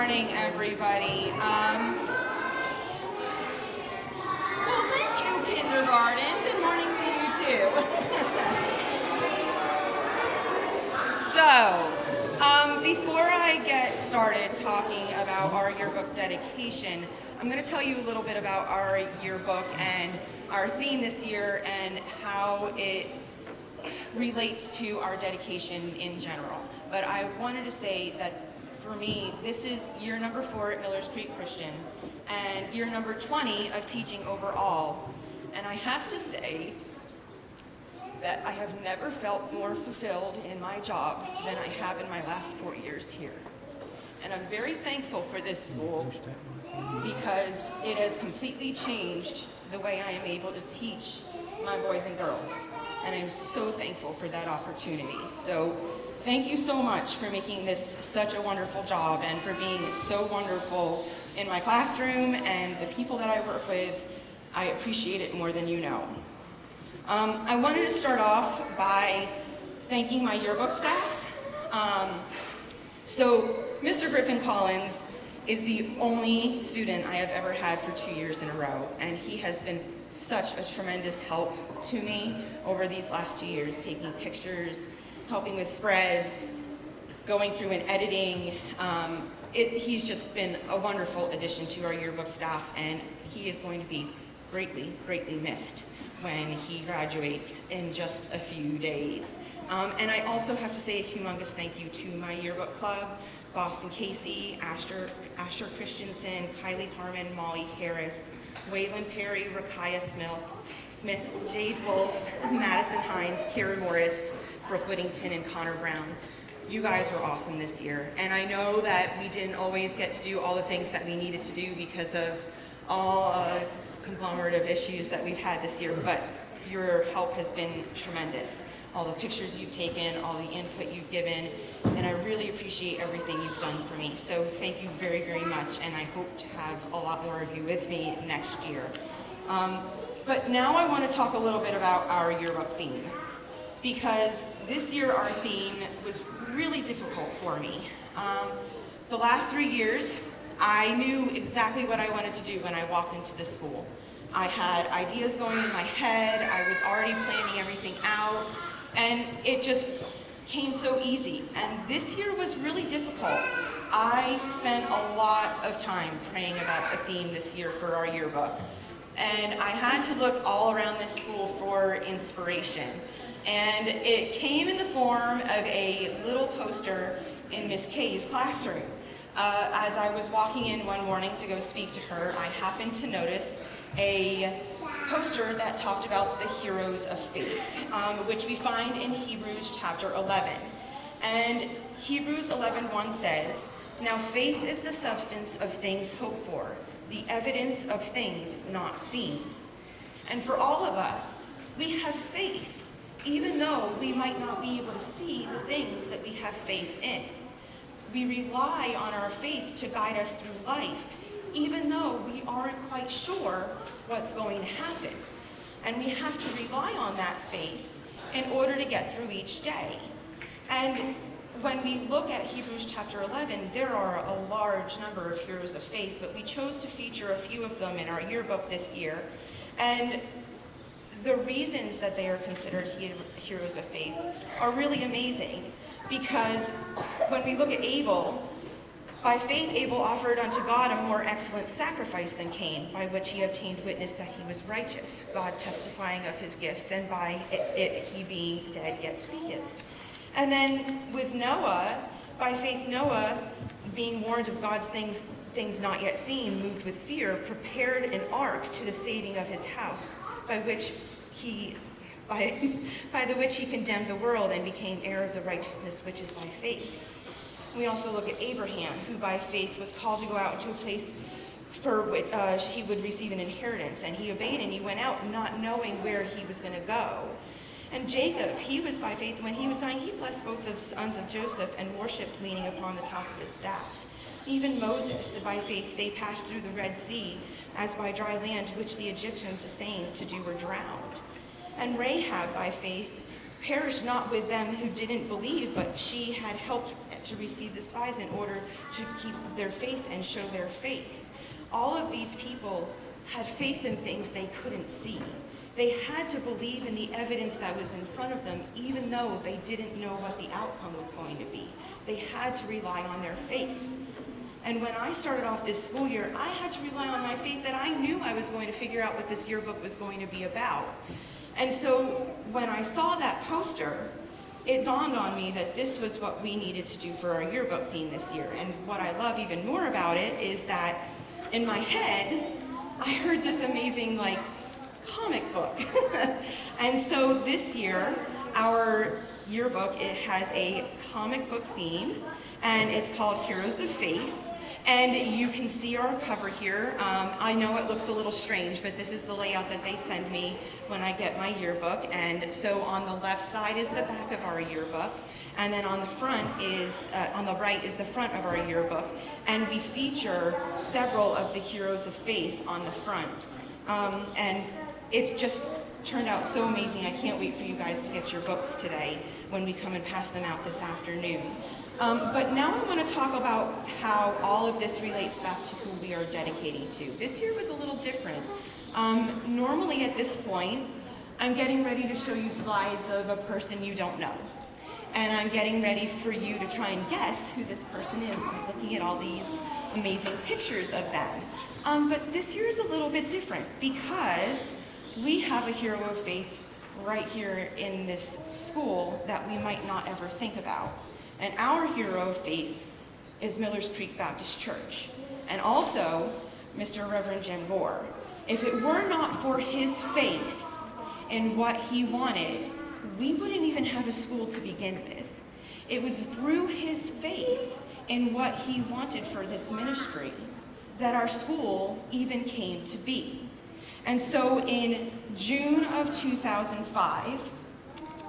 morning, everybody. Well, thank you, kindergarten. Good morning to you, too. So, before I get started talking about our yearbook dedication, I'm going to tell you a little bit about our yearbook and our theme this year and how it relates to our dedication in general. But I wanted to say that for me, this is year number 4 at Millers Creek Christian and year number 20 of teaching overall. And I have to say that I have never felt more fulfilled in my job than I have in my last 4 years here. And I'm very thankful for this school because it has completely changed the way I am able to teach my boys and girls. And I'm so thankful for that opportunity. So thank you so much for making this such a wonderful job and for being so wonderful in my classroom and the people that I work with. I appreciate it more than you know. I wanted to start off by thanking my yearbook staff. So Mr. Griffin Collins is the only student I have ever had for 2 years in a row, and he has been such a tremendous help to me over these last 2 years, taking pictures, helping with spreads, going through and editing. He's just been a wonderful addition to our yearbook staff, and he is going to be greatly, greatly missed when he graduates in just a few days. And I also have to say a humongous thank you to my yearbook club, Boston Casey, Asher Christensen, Kylie Harmon, Molly Harris, Waylon Perry, Rakaya Smith, Jade Wolf, Madison Hines, Kira Morris, Brooke Whittington, and Connor Brown. You guys were awesome this year. And I know that we didn't always get to do all the things that we needed to do because of all conglomerate of issues that we've had this year, but your help has been tremendous. All the pictures you've taken, all the input you've given, and I really appreciate everything you've done for me. So thank you very, very much, and I hope to have a lot more of you with me next year. But now I want to talk a little bit about our yearbook theme, because this year our theme was really difficult for me. The last 3 years, I knew exactly what I wanted to do when I walked into the school. I had ideas going in my head, I was already planning everything out, and it just came so easy. And this year was really difficult. I spent a lot of time praying about the theme this year for our yearbook. And I had to look all around this school for inspiration. And it came in the form of a little poster in Miss Kay's classroom. As I was walking in one morning to go speak to her, I happened to notice a poster that talked about the heroes of faith, which we find in Hebrews chapter 11. And Hebrews 11:1 says, "Now faith is the substance of things hoped for, the evidence of things not seen." And for all of us, we have faith, even though we might not be able to see the things that we have faith in. We rely on our faith to guide us through life, even though we aren't quite sure what's going to happen. And we have to rely on that faith in order to get through each day. And when we look at Hebrews chapter 11, there are a large number of heroes of faith, but we chose to feature a few of them in our yearbook this year. And the reasons that they are considered heroes of faith are really amazing, because when we look at Abel, by faith Abel offered unto God a more excellent sacrifice than Cain, by which he obtained witness that he was righteous, God testifying of his gifts, and by it he being dead yet speaketh. And then with Noah, by faith Noah, being warned of God's things not yet seen, moved with fear, prepared an ark to the saving of his house, by the which he condemned the world and became heir of the righteousness which is by faith. We also look at Abraham, who by faith was called to go out into a place for which he would receive an inheritance, and he obeyed and he went out not knowing where he was going to go. And Jacob, he was by faith when he was dying, he blessed both the sons of Joseph and worshipped leaning upon the top of his staff. Even Moses, by faith they passed through the Red Sea as by dry land, which the Egyptians assaying to do were drowned. And Rahab by faith perished not with them who didn't believe, but she had helped to receive the spies in order to keep their faith and show their faith. All of these people had faith in things they couldn't see. They had to believe in the evidence that was in front of them, even though they didn't know what the outcome was going to be. They had to rely on their faith. And when I started off this school year, I had to rely on my faith that I knew I was going to figure out what this yearbook was going to be about. And so when I saw that poster, it dawned on me that this was what we needed to do for our yearbook theme this year. And what I love even more about it is that in my head, I heard this amazing comic book. And so this year, our yearbook, it has a comic book theme, and it's called Heroes of Faith. And you can see our cover here. I know it looks a little strange, but this is the layout that they send me when I get my yearbook. And so on the left side is the back of our yearbook, and then on the front is, on the right is the front of our yearbook. And we feature several of the heroes of faith on the front. And it just turned out so amazing. I can't wait for you guys to get your books today when we come and pass them out this afternoon. But now I want to talk about how all of this relates back to who we are dedicating to. This year was a little different. Normally at this point, I'm getting ready to show you slides of a person you don't know. And I'm getting ready for you to try and guess who this person is by looking at all these amazing pictures of them. But this year is a little bit different because we have a hero of faith right here in this school that we might not ever think about. And our hero of faith is Millers Creek Baptist Church, and also Mr. Reverend Jim Gore. If it were not for his faith in what he wanted, we wouldn't even have a school to begin with. It was through his faith in what he wanted for this ministry that our school even came to be. And so in June of 2005,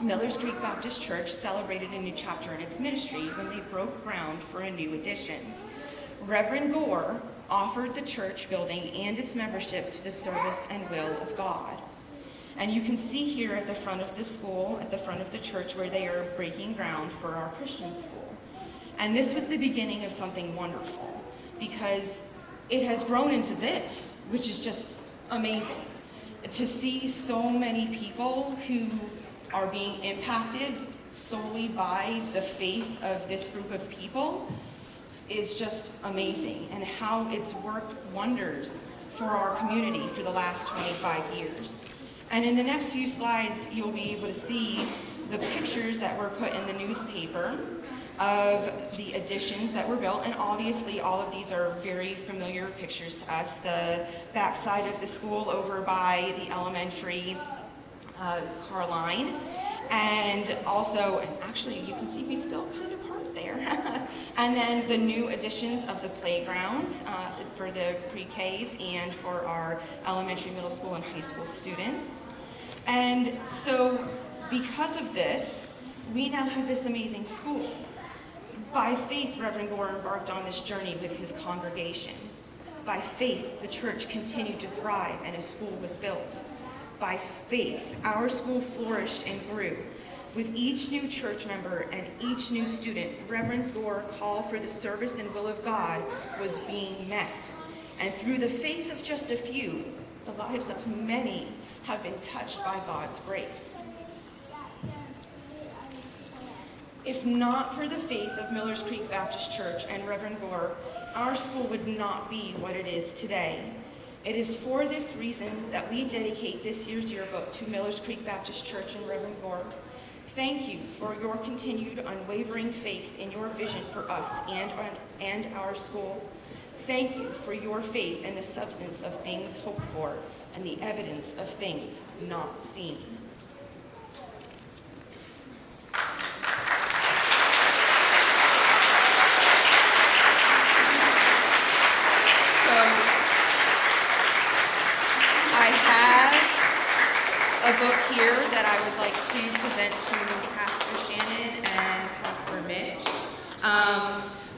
Millers Creek Baptist Church celebrated a new chapter in its ministry when they broke ground for a new addition. Reverend Gore offered the church building and its membership to the service and will of God. And you can see here at the front of the school, at the front of the church, where they are breaking ground for our Christian school. And this was the beginning of something wonderful, because it has grown into this, which is just amazing. To see so many people who are being impacted solely by the faith of this group of people is just amazing, and how it's worked wonders for our community for the last 25 years. And in the next few slides, you'll be able to see the pictures that were put in the newspaper of the additions that were built, and obviously all of these are very familiar pictures to us. The backside of the school over by the elementary car line, and also, and actually you can see we still kind of parked there. And then the new additions of the playgrounds for the pre-Ks and for our elementary, middle school, and high school students. And so because of this, we now have this amazing school. By faith, Reverend Gore embarked on this journey with his congregation. By faith, the church continued to thrive and a school was built. By faith, our school flourished and grew. With each new church member and each new student, Reverend Gore's call for the service and will of God was being met. And through the faith of just a few, the lives of many have been touched by God's grace. If not for the faith of Millers Creek Baptist Church and Reverend Gore, our school would not be what it is today. It is for this reason that we dedicate this year's yearbook to Millers Creek Baptist Church and Reverend Gore. Thank you for your continued unwavering faith in your vision for us and our school. Thank you for your faith in the substance of things hoped for and the evidence of things not seen. A book here that I would like to present to Pastor Shannon and Pastor Mitch.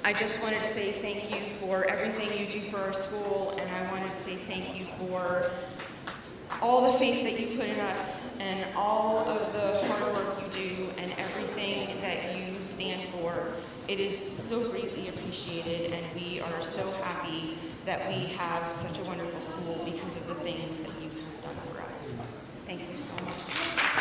I just wanted to say thank you for everything you do for our school, and I wanted to say thank you for all the faith that you put in us and all of the hard work you do and everything that you stand for. It It is so greatly appreciated, and we are so happy that we have such a wonderful school because of the things that you have done for us. Thank you so much.